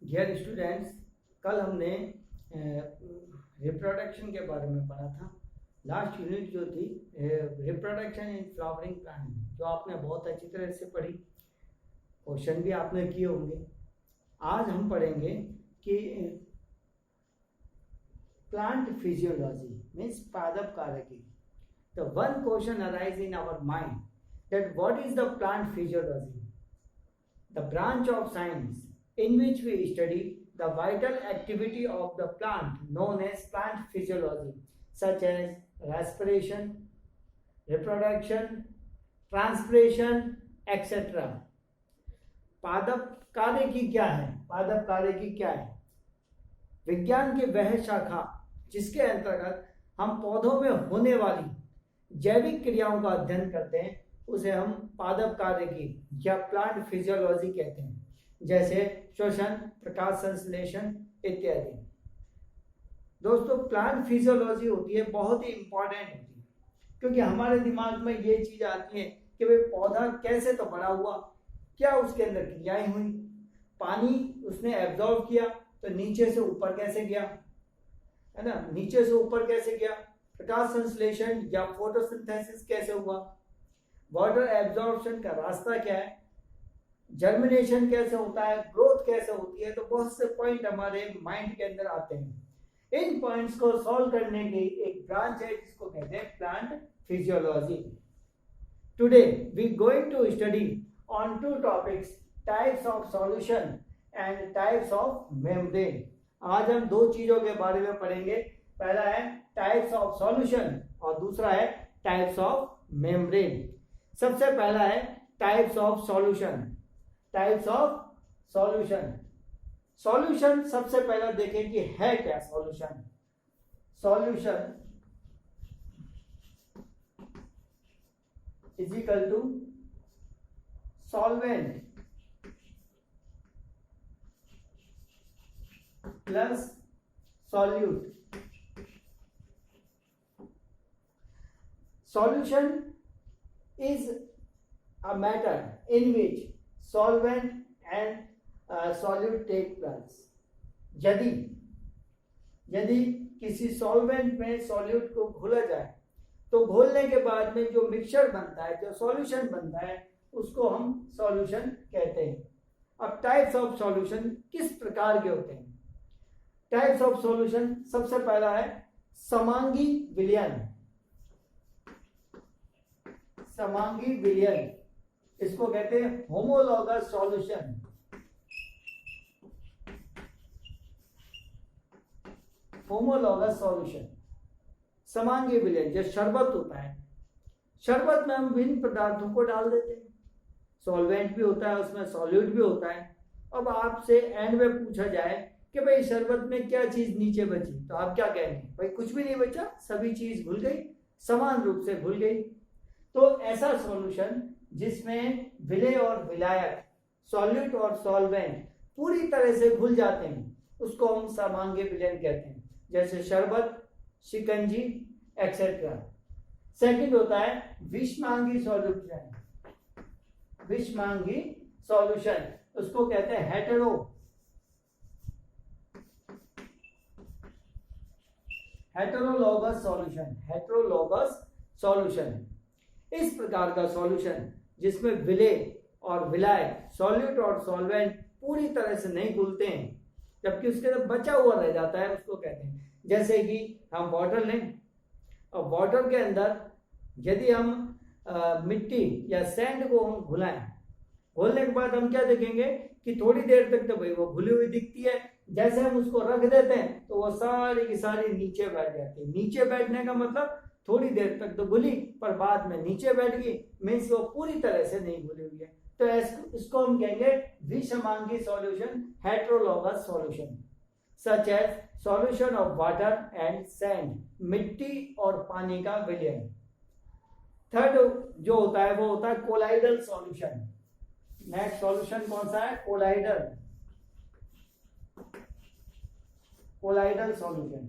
Dear students, कल हमने reproduction के बारे में पढ़ा था। लास्ट यूनिट जो थी रिप्रोडक्शन इन फ्लावरिंग प्लांट, जो आपने बहुत अच्छी तरह से पढ़ी, क्वेश्चन भी आपने किए होंगे। आज हम पढ़ेंगे कि प्लांट फिजियोलॉजी मीन्स पादप कार्यकी। The one question arises in our mind that what is the plant physiology? The branch of science in which we study the vital activity of the plant known as plant physiology, such as respiration, reproduction, transpiration, etc. पादप कार्य की क्या है? पादप कार्य की क्या है? विज्ञान की वह शाखा जिसके अंतर्गत हम पौधों में होने वाली जैविक क्रियाओं का अध्ययन करते हैं, उसे हम पादप कार्य की या प्लांट फिजियोलॉजी कहते हैं, जैसे श्वसन, प्रकाश संश्लेषण इत्यादि। दोस्तों, प्लांट फिजियोलॉजी होती है बहुत ही इंपॉर्टेंट होती है, क्योंकि हमारे दिमाग में ये चीज आती है कि भाई पौधा कैसे तो बड़ा हुआ, क्या उसके अंदर क्रियाएं हुई, पानी उसने एब्जॉर्ब किया तो नीचे से ऊपर कैसे गया, है ना, नीचे से ऊपर कैसे गया, प्रकाश संश्लेषण या फोटोसिंथेसिस कैसे हुआ, वाटर एब्जॉर्प्शन का रास्ता क्या है, जर्मिनेशन कैसे होता है, ग्रोथ कैसे होती है। तो बहुत से पॉइंट हमारे माइंड के अंदर आते हैं। इन पॉइंट्स को सॉल्व करने की एक ब्रांच है जिसको कहते हैं plant physiology. Today we going to study on two topics, types of solution and types of membrane. आज हम दो चीजों के बारे में पढ़ेंगे। पहला है टाइप्स ऑफ सॉल्यूशन और दूसरा है टाइप्स ऑफ मेम्ब्रेन। सबसे पहला है types of solution. Types of solution. Solution सबसे पहला देखें कि है क्या solution. Solution is equal to solvent plus solute. Solution is a matter in which solvent and solute take place. यदि किसी सॉल्वेंट में सॉल्यूट को घोला जाए तो घोलने के बाद में जो मिक्सचर बनता है, जो सॉल्यूशन बनता है, उसको हम सॉल्यूशन कहते हैं। अब टाइप्स ऑफ सॉल्यूशन किस प्रकार के होते हैं? टाइप्स ऑफ सॉल्यूशन सबसे पहला है समांगी विलयन। समांगी विलयन, इसको कहते हैं होमोलॉगस सॉल्यूशन। होमोलॉगस सॉल्यूशन, समांगी विलयन। जो शरबत होता है, शरबत में हम विभिन्न पदार्थों को डाल देते हैं, सॉल्वेंट भी होता है उसमें, सॉल्यूट भी होता है। अब आपसे एंड में पूछा जाए कि भाई शरबत में क्या चीज नीचे बची, तो आप क्या कहेंगे? भाई कुछ भी नहीं बचा, सभी चीज घुल गई, समान रूप से घुल गई। तो ऐसा सॉल्यूशन जिसमें विलेय और विलायक, सॉल्यूट और सॉल्वेंट पूरी तरह से घुल जाते हैं, उसको हम समांगी विलयन कहते हैं, जैसे शरबत, शिकंजी एक्सेट्रा। सेकंड होता है विषमांगी सॉल्यूशन। विषमांगी सॉल्यूशन, उसको कहते हैं हेटेरोलॉगस सॉल्यूशन। हेटेरोलॉगस सॉल्यूशन इस प्रकार का सॉल्यूशन जिसमें विलेय और विलायक, सॉल्यूट और सॉल्वेंट पूरी तरह से नहीं घुलते हैं, जबकि उसके अंदर बचा हुआ रह जाता है, उसको कहते हैं। जैसे कि हम वाटर लें और वाटर के अंदर यदि हम मिट्टी या सैंड को हम घुलाएं, घोलने के बाद हम क्या देखेंगे कि थोड़ी देर तक तो भाई वो घुली हुई दिखती है, जैसे हम उसको रख देते हैं तो वो सारी की सारी नीचे बैठ जाती है। नीचे बैठने का मतलब थोड़ी देर तक तो घुली पर बाद में नीचे बैठ गई, मीन्स वो पूरी तरह से नहीं घुली हुई है। तो इसको हम कहेंगे विषमांगी solution, heterologous solution, such as solution of water and sand, मिट्टी और पानी का विलयन। थर्ड जो होता है वो होता है कोलाइडल सॉल्यूशन। नेक्स्ट सॉल्यूशन कौन सा है? कोलाइडल। कोलाइडल सॉल्यूशन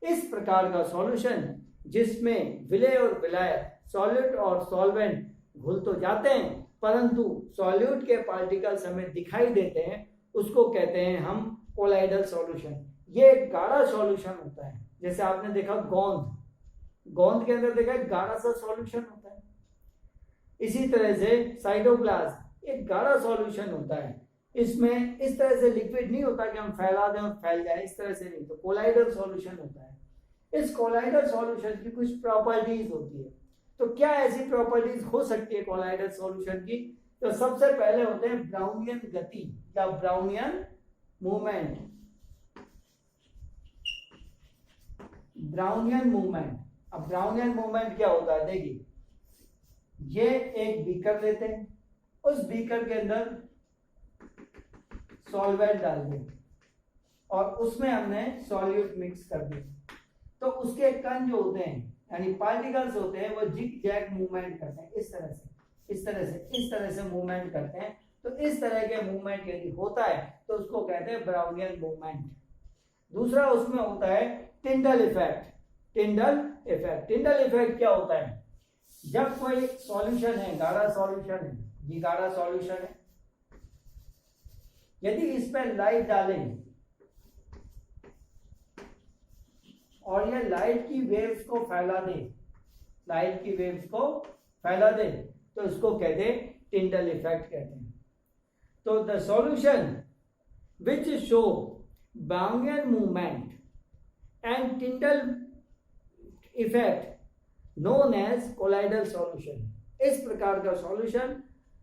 इस प्रकार का सॉल्यूशन जिसमें विलेय और विलायक, सॉल्यूट और सॉल्वेंट घुल तो जाते हैं, परंतु सॉल्यूट के पार्टिकल्स हमें दिखाई देते हैं, उसको कहते हैं हम कोलाइडल सॉल्यूशन। ये एक गाढ़ा सॉल्यूशन होता है, जैसे आपने देखा गोंद के अंदर देखा एक गाढ़ा सा सॉल्यूशन होता है। इसी तरह से साइटोप्लाज्म एक गाढ़ा सॉल्यूशन होता है, इसमें इस तरह से लिक्विड नहीं होता कि हम फैला दें और फैल जाए, इस तरह से नहीं, तो कोलाइडल सॉल्यूशन होता है। इस कोलाइडल सॉल्यूशन की कुछ प्रॉपर्टीज होती है। तो क्या ऐसी प्रॉपर्टीज हो सकती है कोलाइडल सॉल्यूशन की? तो सबसे पहले होते हैं ब्राउनियन गति या ब्राउनियन मूवमेंट। ब्राउनियन मूवमेंट, अब ब्राउनियन मूवमेंट क्या होता है? देखिए, ये एक बीकर लेते हैं, उस बीकर के अंदर सॉल्वेंट डाल दिया और उसमें हमने सॉल्यूट मिक्स कर दिया, तो उसके कण जो होते हैं यानी पार्टिकल्स होते हैं वो जिग जैग मूवमेंट करते हैं, इस तरह से इस तरह से मूवमेंट करते हैं। तो इस तरह के मूवमेंट यदि होता है तो उसको कहते हैं ब्राउनियन मूवमेंट। दूसरा उसमें होता है टिंडल इफेक्ट। टिंडल इफेक्ट क्या होता है? जब कोई सॉल्यूशन है, गाढ़ा सॉल्यूशन है, ये गाढ़ा सॉल्यूशन है, यदि इस पर लाइट डालें और ये लाइट की वेव्स को फैला दे, तो इसको कहते हैं टिंडल इफेक्ट कहते हैं। तो the solution which show Brownian movement and Tyndall effect known as colloidal solution. इस प्रकार का सॉल्यूशन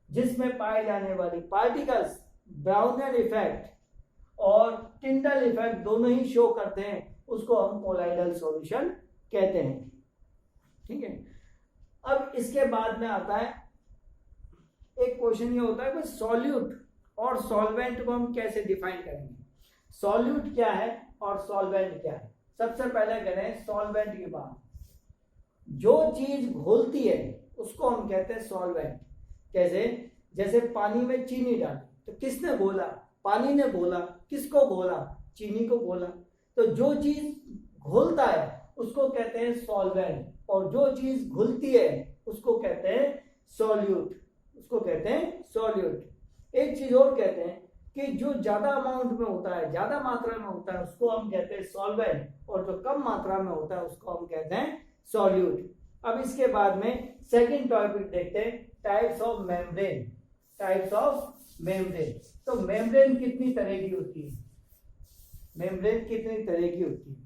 जिसमें पाए जाने वाली पार्टिकल्स ब्राउनियन इफेक्ट और टिंडल इफेक्ट दोनों ही शो करते हैं, उसको हम कोलाइडल सॉल्यूशन कहते हैं। ठीक है, अब इसके बाद में आता है एक क्वेश्चन, ये होता है कि सॉल्यूट और सॉल्वेंट को हम कैसे डिफाइन करेंगे। सॉल्यूट क्या है और सॉल्वेंट क्या है? सबसे पहले करें सॉल्वेंट की बात। जो चीज घोलती है उसको हम कहते हैं सॉल्वेंट। जैसे पानी में चीनी डाली, तो किसने घोला? पानी ने घोला। किसको घोला? चीनी को घोला। तो जो चीज घोलता है उसको कहते हैं सॉल्वेंट, और जो चीज घुलती है उसको कहते हैं सॉल्यूट। एक चीज और कहते हैं कि जो ज्यादा अमाउंट में होता है, ज्यादा मात्रा में होता है, उसको हम कहते हैं सॉल्वेंट, और जो कम मात्रा में होता है उसको हम कहते हैं सॉल्यूट। अब इसके बाद में सेकंड टॉपिक देखते हैं, टाइप्स ऑफ मेम्ब्रेन। तो मेम्ब्रेन कितनी तरह की होती है?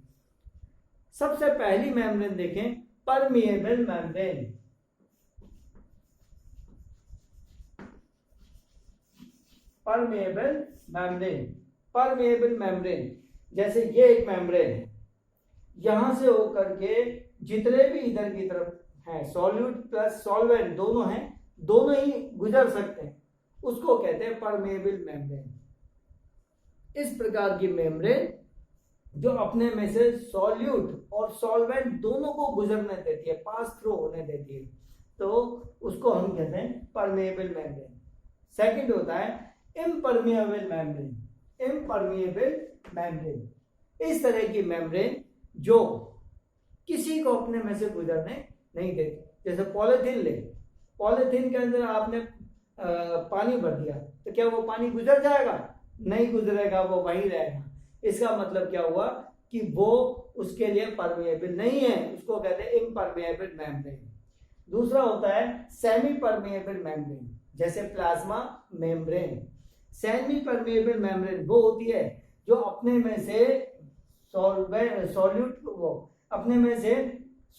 सबसे पहली मेम्ब्रेन देखें, परमिएबल मेम्ब्रेन। परमिएबल मेम्ब्रेन जैसे ये एक मेम्ब्रेन है, यहां से होकर के जितने भी इधर की तरफ है सॉल्यूट प्लस सॉल्वेंट दोनों हैं, दोनों ही गुजर सकते हैं, उसको कहते हैं परमेबल मेम्ब्रेन। इस प्रकार की मेम्ब्रेन जो अपने में से सॉल्यूट और सॉल्वेंट दोनों को गुजरने देती है, पास थ्रू होने देती है, तो उसको हम कहते हैं परमेबल मेम्ब्रेन। सेकंड होता है इम्परमिएबल मेम्ब्रेन। इस तरह की मेम्ब्रेन जो किसी को अपने में से गुजरने नहीं देती। जैसे पॉलिथीन के अंदर आपने पानी भर दिया, तो क्या वो पानी गुजर जाएगा? नहीं गुजरेगा, वो वहीं रहेगा। इसका मतलब क्या हुआ कि वो उसके लिए परमेएबल नहीं है, उसको कहते हैं इम्परमेएबल मेम्ब्रेन। दूसरा होता है सेमी परमेएबल मेम्ब्रेन, जैसे plasma membrane. Semi permeable membrane वो होती है जो अपने में से सॉल्यूट को अपने में से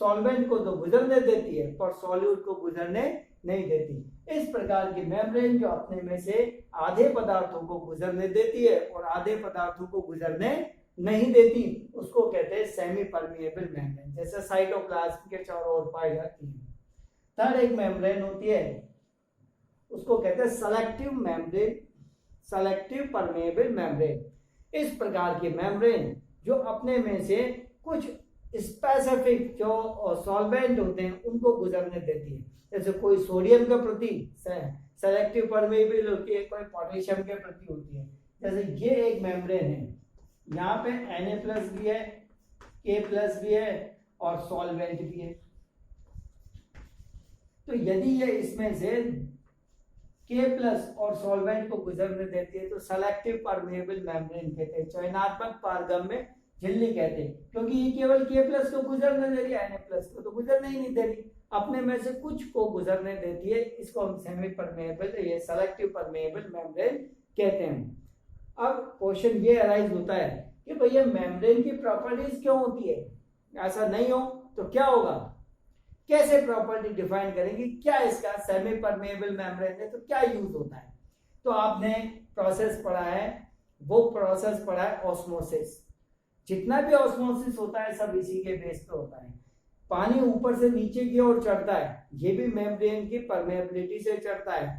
सॉल्वेंट को तो गुजरने देती है पर सॉल्यूट को गुजरने नहीं देती। इस प्रकार की मेम्ब्रेन जो अपने में से आधे पदार्थों को गुजरने देती है और आधे पदार्थों को गुजरने नहीं देती, उसको कहते हैं सेमी परमिएबल मेम्ब्रेन, जैसे साइटोप्लाज्म के चारों ओर पाई जाती है। थर्ड एक मेम्ब्रेन होती है, उसको कहते हैं सेलेक्टिव परमिएबल मेम्ब्रेन। इस प्रकार की मेम्ब्रेन जो अपने में से कुछ स्पेसिफिक जो सॉल्वेंट होते हैं उनको गुजरने देती है। जैसे कोई सोडियम के प्रति सेलेक्टिव परमेबल होती है, कोई पोटेशियम के प्रति होती है। जैसे ये एक मेम्ब्रेन है, यहाँ पे Na+ भी है, K+ भी है और सॉल्वेंट भी है। तो यदि ये इसमें से K प्लस और सॉल्वेंट को गुजरने देती है तो सेलेक्टिव परमेएबल मेम्ब्रेन कहते हैं, चयनात्मक पारगम्य झिल्ली कहते हैं, क्योंकि ये केवल K प्लस को गुजरने दे रही है, Na प्लस को तो गुजरने ही नहीं दे रही, अपने में से कुछ को गुजरने देती है, इसको हम सेमी परमेएबल ये सेलेक्टिव परमेएबल मेम्ब्रेन कहते हैं। अब क्वेश्चन ये अराइज होता है कि भैया मेम्ब्रेन की प्रॉपर्टीज क्यों होती है, ऐसा नहीं हो तो क्या होगा, कैसे प्रॉपर्टी डिफाइन करेंगे, क्या इसका सेमी परमेएबल मेम्ब्रेन है तो क्या यूज होता है। तो आपने प्रोसेस पढ़ा है, वो प्रोसेस पढ़ा है ऑस्मोसिस, जितना भी ऑस्मोसिस होता है सब इसी के बेस पे होता है। पानी ऊपर से नीचे की ओर चढ़ता है, ये भी मेम्ब्रेन की परमेबिलिटी से चढ़ता है।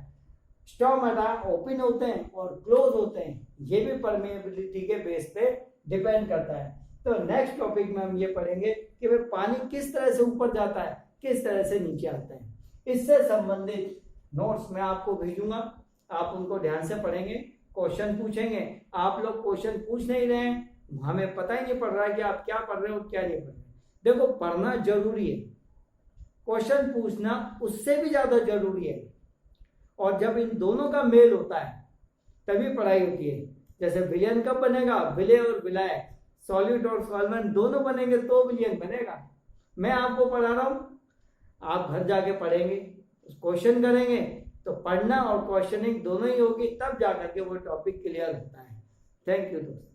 स्टोमाटा ओपन होते हैं और क्लोज होते हैं, ये भी परमेबिलिटी के बेस पे डिपेंड करता है। तो नेक्स्ट टॉपिक में हम ये पढ़ेंगे कि भाई पानी किस तरह से ऊपर जाता है, किस तरह से नीचे आता है। इससे संबंधित नोट्स मैं आपको भेजूंगा, आप उनको ध्यान से पढ़ेंगे, क्वेश्चन पूछेंगे। आप लोग क्वेश्चन पूछ नहीं रहे हैं, हमें पता ही नहीं पड़ रहा है कि आप क्या पढ़ रहे हो क्या नहीं पढ़ रहे। देखो पढ़ना जरूरी है, क्वेश्चन पूछना उससे भी ज्यादा जरूरी है, और जब इन दोनों का मेल होता है तभी पढ़ाई होती है। जैसे विलयन कब बनेगा, विलय और विलाय, सॉलिड और सॉल्वेंट दोनों बनेंगे तो विलयन बनेगा। मैं आपको पढ़ा रहा हूं, आप घर जाके पढ़ेंगे, क्वेश्चन करेंगे, तो पढ़ना और क्वेश्चनिंग दोनों ही होगी, तब जाकर के वो टॉपिक क्लियर होता है। थैंक यू दोस्तों।